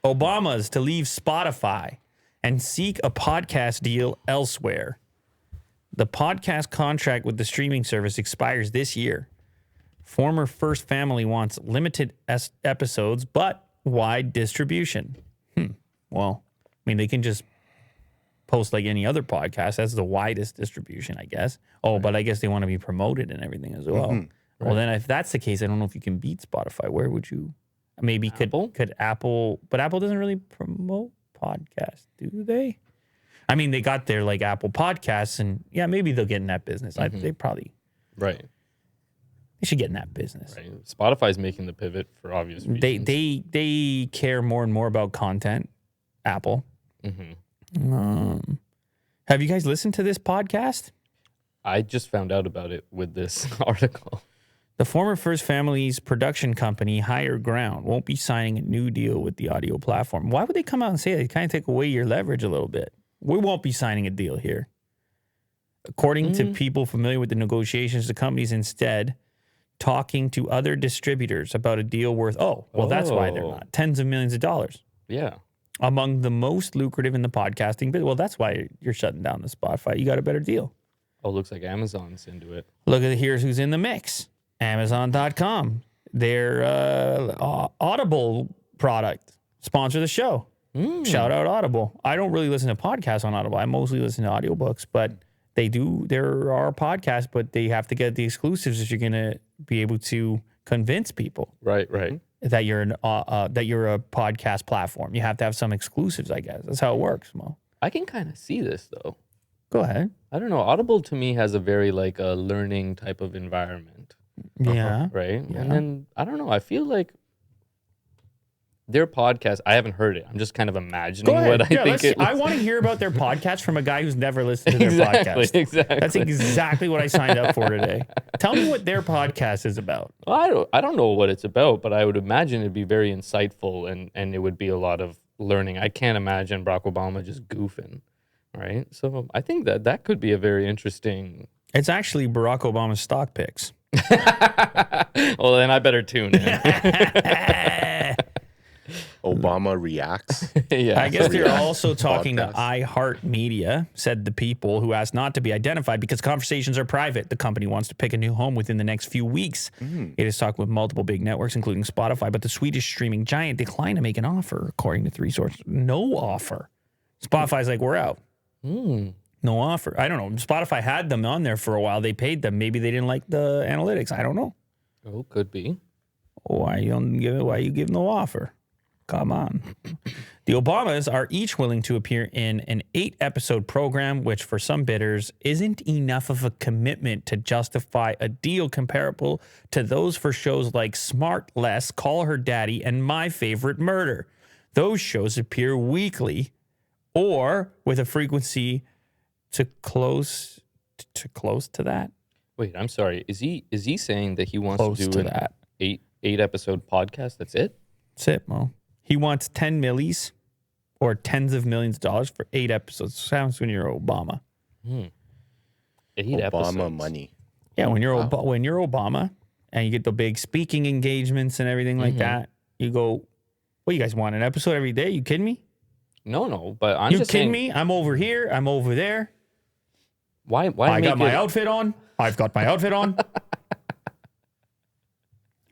Obama's to leave Spotify and seek a podcast deal elsewhere. The podcast contract with the streaming service expires this year. Former First Family wants limited episodes, but wide distribution. Well, I mean, they can just post like any other podcast. That's the widest distribution, I guess. Oh, but I guess they want to be promoted and everything as well. Mm-hmm. Right. Well, then if that's the case, I don't know if you can beat Spotify. Where would you? Maybe could Apple, but Apple doesn't really promote podcasts, do they? I mean, they got their like Apple Podcasts, and yeah, maybe they'll get in that business. They probably they should get in that business. Right. Spotify's making the pivot for obvious reasons. They care more and more about content. Apple. Mm-hmm. Have you guys listened to this podcast? I just found out about it with this article. The former First Family's production company, Higher Ground, won't be signing a new deal with the audio platform. Why would they come out and say that? They kind of take away your leverage a little bit. We won't be signing a deal here. According to people familiar with the negotiations, the company's instead talking to other distributors about a deal worth, that's why they're not. Tens of millions of dollars. Yeah. Among the most lucrative in the podcasting business. Well, that's why you're shutting down the Spotify. You got a better deal. Oh, looks like Amazon's into it. Look at here's who's in the mix. Amazon.com. Their Audible product. Sponsor the show. Shout out Audible. I don't really listen to podcasts on Audible. I mostly listen to audiobooks, but there are podcasts, but they have to get the exclusives if you're going to be able to convince people. Right. That you're a podcast platform. You have to have some exclusives, I guess. That's how it works, Mo. I can kind of see this, though. Go ahead. I don't know. Audible, to me, has a very, like, a learning type of environment. Yeah. Right? Yeah. And then, I don't know. I feel like their podcast, I haven't heard it. I'm just kind of imagining what I think it is. I want to hear about their podcast from a guy who's never listened to their podcast. Exactly. That's exactly what I signed up for today. Tell me what their podcast is about. Well, I don't know what it's about, but I would imagine it'd be very insightful and it would be a lot of learning. I can't imagine Barack Obama just goofing, right? So I think that could be a very interesting... It's actually Barack Obama's stock picks. Well, then I better tune in. Obama reacts. Yeah. I guess they're also talking to iHeartMedia, said the people who asked not to be identified because conversations are private. The company wants to pick a new home within the next few weeks. It is talking with multiple big networks, including Spotify, but the Swedish streaming giant declined to make an offer, according to 3 sources. No offer. Spotify's like, we're out. No offer. I don't know. Spotify had them on there for a while. They paid them. Maybe they didn't like the analytics. I don't know. Oh, could be. Why you give no offer? Come on. The Obamas are each willing to appear in an 8-episode program, which for some bidders isn't enough of a commitment to justify a deal comparable to those for shows like Smart Less, Call Her Daddy, and My Favorite Murder. Those shows appear weekly or with a frequency close to that. Wait, I'm sorry. Is he saying that he wants close to do an 8-episode podcast? That's it? That's it, Mo. He wants 10 millies or tens of millions of dollars for 8 episodes. Sounds when you're Obama. 8 Obama episodes. money. Yeah, when you're Obama and you get the big speaking engagements and everything like that, you go, "What, you guys want an episode every day? You kidding me? No, but I'm just kidding saying, me? I'm over here. I'm over there. Why I got my outfit on. I've got my outfit on.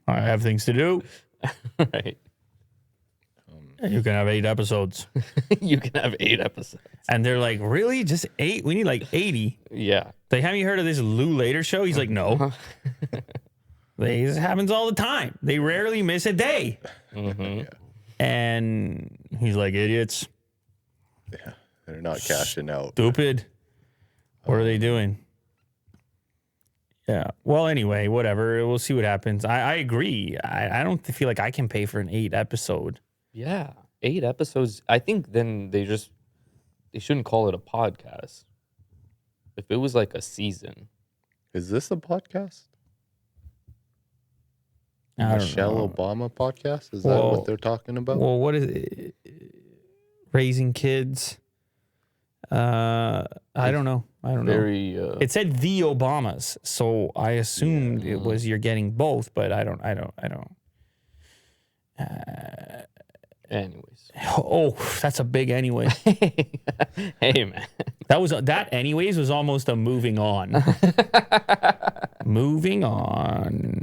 I have things to do. Right. You can have 8 episodes. You can have 8 episodes. And they're like, really? Just 8? We need like 80. Yeah. Like, have you heard of this Lou Later show? He's like, no. This happens all the time. They rarely miss a day. And he's like, idiots. Yeah. They're not cashing out. Stupid. What are they doing? Yeah. Well, anyway, whatever. We'll see what happens. I agree. I don't feel like I can pay for an 8 episode. Yeah, 8 episodes. I think then they shouldn't call it a podcast. If it was like a season. Is this a podcast? Michelle Obama podcast? Is that what they're talking about? Well, what is it? Raising kids? I don't know. Very. It said the Obamas, so I assumed it was you're getting both, but I don't. Anyways. Oh, that's a big anyway. Hey, man. That anyways was almost a moving on. Moving on.